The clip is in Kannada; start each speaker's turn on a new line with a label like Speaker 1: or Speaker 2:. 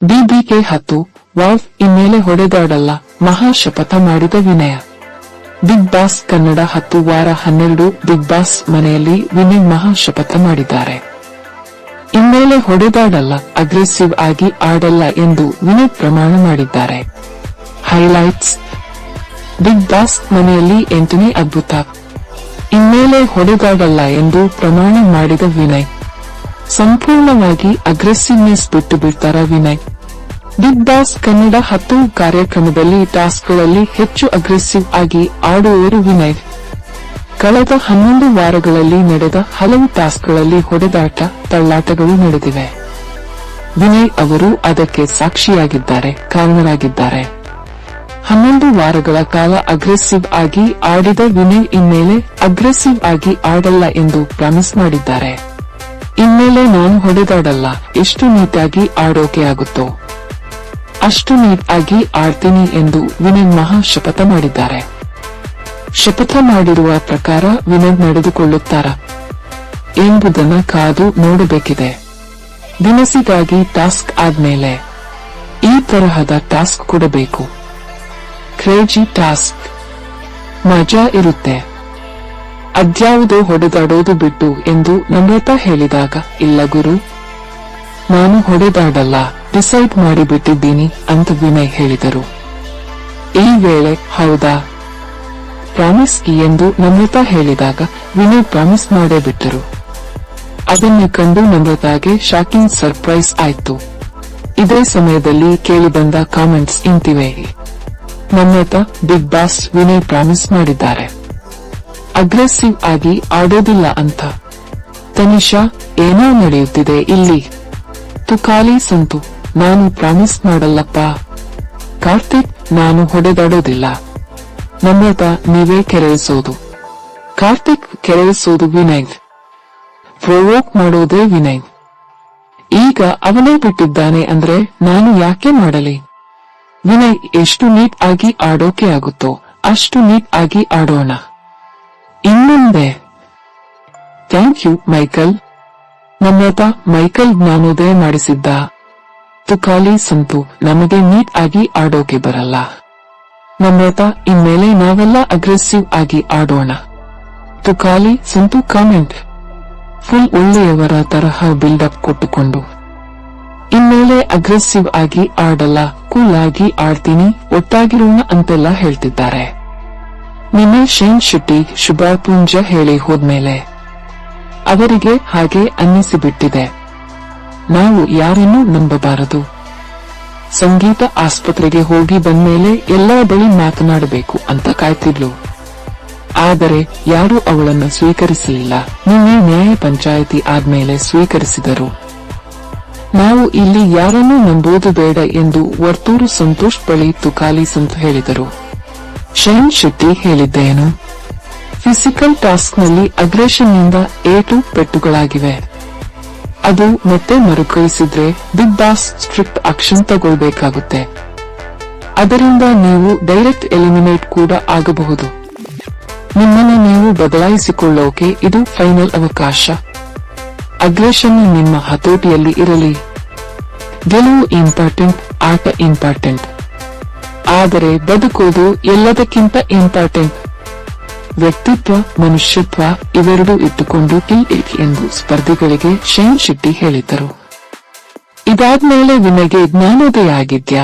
Speaker 1: BBK 10 ವಾವ್ ಇನ್ಮೇಲೆ ಹೊಡೆದಾಡಲ್ಲ ಮಹಾ ಶಪಥ ಮಾಡಿದ ವಿನಯ. ಬಿಗ್ ಬಾಸ್ ಕನ್ನಡ 10 ವಾರ 12 ಬಿಗ್ ಬಾಸ್ ಮನೆಯಲ್ಲಿ ವಿನಯ್ ಮಹಾ ಶಪಥ ಮಾಡಿದ್ದಾರೆ. ಇನ್ಮೇಲೆ ಹೊಡೆದಾಡಲ್ಲ, ಅಗ್ರೆಸಿವ್ ಆಗಿ ಆಡಲ್ಲ ಎಂದು ವಿನಯ್ ಪ್ರಮಾಣ ಮಾಡಿದ್ದಾರೆ. ಹೈಲೈಟ್ಸ್: ಬಿಗ್ ಬಾಸ್ ಮನೆಯಲ್ಲಿ 8ನೇ ಅದ್ಭುತ. ಇನ್ಮೇಲೆ ಹೊಡೆದಾಡಲ್ಲ ಎಂದು ಪ್ರಮಾಣ ಮಾಡಿದ ವಿನಯ್. ಸಂಪೂರ್ಣವಾಗಿ ಅಗ್ರೆಸಿವ್ನೆಸ್ ಬಿಟ್ಟು ಬಿಡ್ತಾರ ವಿನಯ್. ಬಿಗ್ ಬಾಸ್ ಕನ್ನಡ 10 ಕಾರ್ಯಕ್ರಮದಲ್ಲಿ ಟಾಸ್ಕ್ಗಳಲ್ಲಿ ಹೆಚ್ಚು ಅಗ್ರೆಸಿವ್ ಆಗಿ ಆಡುವವರು ವಿನಯ್. ಕಳೆದ 11 ವಾರಗಳಲ್ಲಿ ನಡೆದ ಹಲವು ಟಾಸ್ಕ್ಗಳಲ್ಲಿ ಹೊಡೆದಾಟ, ತಳ್ಳಾಟಗಳು ನಡೆದಿವೆ. ವಿನಯ್ ಅವರು ಅದಕ್ಕೆ ಸಾಕ್ಷಿಯಾಗಿದ್ದಾರೆ, ಕಾರಣರಾಗಿದ್ದಾರೆ. 11 ವಾರಗಳ ಕಾಲ ಅಗ್ರೆಸಿವ್ ಆಗಿ ಆಡಿದ ವಿನಯ್ ಇನ್ಮೇಲೆ ಅಗ್ರೆಸಿವ್ ಆಗಿ ಆಡಲ್ಲ ಎಂದು ಪ್ರಾಮಿಸ್ ಮಾಡಿದ್ದಾರೆ. ಇನ್ಮೇಲೆ ನಾನು ಹೊಡೆದಾಡಲ್ಲ, ಎಷ್ಟು ನೀಟಾಗಿ ಆಡೋಕೆ ಆಗುತ್ತೋ ಅಷ್ಟು ನೀಟ್ ಆಗಿ ಆಡ್ತೀನಿ ಎಂದು ವಿನಯ್ ಮಹಾ ಶಪಥ ಮಾಡಿದ್ದಾರೆ. ಶಪಥ ಮಾಡಿರುವ ಪ್ರಕಾರ ವಿನಯ್ ನಡೆದುಕೊಳ್ಳುತ್ತಾರ ಎಂಬುದನ್ನು ಕಾದು ನೋಡಬೇಕಿದೆ. ದಿನಸಿಗಾಗಿ ಟಾಸ್ಕ್ ಆದ್ಮೇಲೆ ಈ ತರಹದ ಟಾಸ್ಕ್ ಕೊಡಬೇಕು. ಕ್ರೇಜಿ ಟಾಸ್ಕ್, ಮಜಾ ಇರುತ್ತೆ. ಅದ್ಯಾವುದೋ ಹೊಡೆದಾಡೋದು ಬಿಟ್ಟು ಎಂದು ನಮ್ರತಾ ಹೇಳಿದಾಗ, ಇಲ್ಲ ಗುರು, ನಾನು ಹೊಡೆದಾಡಲ್ಲ, ಡಿಸೈಡ್ ಮಾಡಿಬಿಟ್ಟಿದ್ದೀನಿ ಅಂತ ವಿನಯ್ ಹೇಳಿದರು. ಈ ವೇಳೆ ಹೌದಾ, ಪ್ರಾಮಿಸ್ ಎಂದು ನಮ್ರತಾ ಹೇಳಿದಾಗ ವಿನಯ್ ಪ್ರಾಮಿಸ್ ಮಾಡೇ ಬಿಟ್ಟರು. ಅದನ್ನು ಕಂಡು ನಮ್ರತಾಗೆ ಶಾಕಿಂಗ್ ಸರ್ಪ್ರೈಸ್ ಆಯ್ತು. ಇದೇ ಸಮಯದಲ್ಲಿ ಕೇಳಿಬಂದ ಕಾಮೆಂಟ್ಸ್ ಇಂತಿವೆ. Namrata, Big Boss Vinay promise ಮಾಡಿದ್ದಾರೆ, ಅಗ್ರೆಸಿವ್ ಆಗಿ ಆಡೋದಿಲ್ಲ ಅಂತ. ತನಿಷಾ, ಏನೋ ನಡೆಯುತ್ತಿದೆ ಇಲ್ಲಿ. ತುಕಾಲಿ ಸಂತು, ನಾನು ಪ್ರಾಮಿಸ್ ಮಾಡಲ್ಲಪ್ಪ. ಕಾರ್ತಿಕ್, ನಾನು ಹೊಡೆದಾಡೋದಿಲ್ಲ. ನಮ್ರತಾ, ನೀವೇ ಕೆರಳಿಸೋದು. ಕಾರ್ತಿಕ್, ಕೆರಳಿಸೋದು ವಿನಯ್. ಪ್ರೊವೋಕ್ ಮಾಡೋದೇ ವಿನಯ್. ಈಗ ಅವನೇ ಬಿಟ್ಟಿದ್ದಾನೆ ಅಂದ್ರೆ ನಾನು ಯಾಕೆ ಮಾಡಲಿ? ವಿನಯ್ ಎಷ್ಟು ನೀಟ್ ಆಗಿ ಆಡೋಕೆ ಆಗುತ್ತೋ ಅಷ್ಟು ನೀಟ್ ಆಗಿ ಆಡೋಣ ಇನ್ನೊಂದೇ. Thank you Michael. Namrata, Michael ಜ್ಞಾನೋದಯ ಮಾಡಿಸಿದ್ದ. ತುಕಾಲಿ ಸಂತು, ನಮಗೆ ನೀಟ್ ಆಗಿ ಆಡೋಕೆ ಬರಲ್ಲ. ನಮ್ರತಾ, ಇನ್ಮೇಲೆ ನಾವೆಲ್ಲ ಅಗ್ರೆಸಿವ್ ಆಗಿ ಆಡೋಣ. ತುಕಾಲಿ ಸಂತು ಕಾಮೆಂಟ್: ಫುಲ್ ಒಳ್ಳೆಯವರ ತರಹ ಬಿಲ್ಡಪ್ ಕೊಟ್ಟುಕೊಂಡು ಇನ್ಮೇಲೆ ಅಗ್ರೆಸಿವ್ ಆಗಿ ಆಡಲ್ಲ, ಕೂಲ್ ಆಗಿ ಆಡ್ತೀನಿ, ಒಟ್ಟಾಗಿರೋಣ ಅಂತೆಲ್ಲ ಹೇಳ್ತಿದ್ದಾರೆ. ನಿನ್ನೆ ಶೇನ್ ಶೆಟ್ಟಿ ಶುಭಾಪುಂಜ ಹೇಳಿ ಹೋದ್ಮೇಲೆ ಅವರಿಗೆ ಹಾಗೆ ಅನ್ನಿಸಿಬಿಟ್ಟಿದೆ. ನಾವು ಯಾರನ್ನೂ ನಂಬಬಾರದು. ಸಂಗೀತ ಆಸ್ಪತ್ರೆಗೆ ಹೋಗಿ ಬಂದ್ಮೇಲೆ ಎಲ್ಲರ ಬಳಿ ಮಾತನಾಡಬೇಕು ಅಂತ ಕಾಯ್ತಿದ್ಲು. ಆದರೆ ಯಾರೂ ಅವಳನ್ನು ಸ್ವೀಕರಿಸಲಿಲ್ಲ. ನಿನ್ನೆ ನ್ಯಾಯ ಪಂಚಾಯಿತಿ ಆದ್ಮೇಲೆ ಸ್ವೀಕರಿಸಿದರು. ನಾವು ಇಲ್ಲಿ ಯಾರನ್ನೂ ನಂಬೋದು ಬೇಡ ಎಂದು ವರ್ತೂರು ಸಂತೋಷ್ ಬಳಿ ತುಕಾಲಿ ಸಂತು ಹೇಳಿದರು. ಶೇನ್ ಶೆಟ್ಟಿ ಹೇಳಿದ್ದೇನು? ಫಿಸಿಕಲ್ ಟಾಸ್ಕ್ನಲ್ಲಿ ಅಗ್ರೆಷನ್ನಿಂದ ಏಟು ಪೆಟ್ಟುಗಳಾಗಿವೆ. ಅದು ಮತ್ತೆ ಮರುಕಳಿಸಿದ್ರೆ ಬಿಗ್ ಬಾಸ್ ಸ್ಟ್ರಿಕ್ಟ್ ಆಕ್ಷನ್ ತಗೊಳ್ಬೇಕಾಗುತ್ತೆ. ಅದರಿಂದ ನೀವು ಡೈರೆಕ್ಟ್ ಎಲಿಮಿನೇಟ್ ಕೂಡ ಆಗಬಹುದು. ನಿಮ್ಮನ್ನು ನೀವು ಬದಲಾಯಿಸಿಕೊಳ್ಳೋಕೆ ಇದು ಫೈನಲ್ ಅವಕಾಶ. ಅಗ್ರೆಷನ್ ನಿಮ್ಮ ಹತೋಟಿಯಲ್ಲಿ ಇರಲಿ. ಗೆಲುವು ಇಂಪಾರ್ಟೆಂಟ್, ಆಟ ಇಂಪಾರ್ಟೆಂಟ್. ಆದರೆ ಬದುಕೋದು ಎಲ್ಲದಕ್ಕಿಂತ ಇಂಪಾರ್ಟೆಂಟ್. ವ್ಯಕ್ತಿತ್ವ, ಮನುಷ್ಯತ್ವ ಇವೆರಡೂ ಇಟ್ಟುಕೊಂಡು ಎಂದು ಸ್ಪರ್ಧಿಗಳಿಗೆ ಶೇನ್ ಶೆಟ್ಟಿ ಹೇಳಿದ್ದರು. ಇದಾದ್ಮೇಲೆ ವಿನಯ್ಗೆ ಜ್ಞಾನೋದಯ ಆಗಿದ್ಯಾ?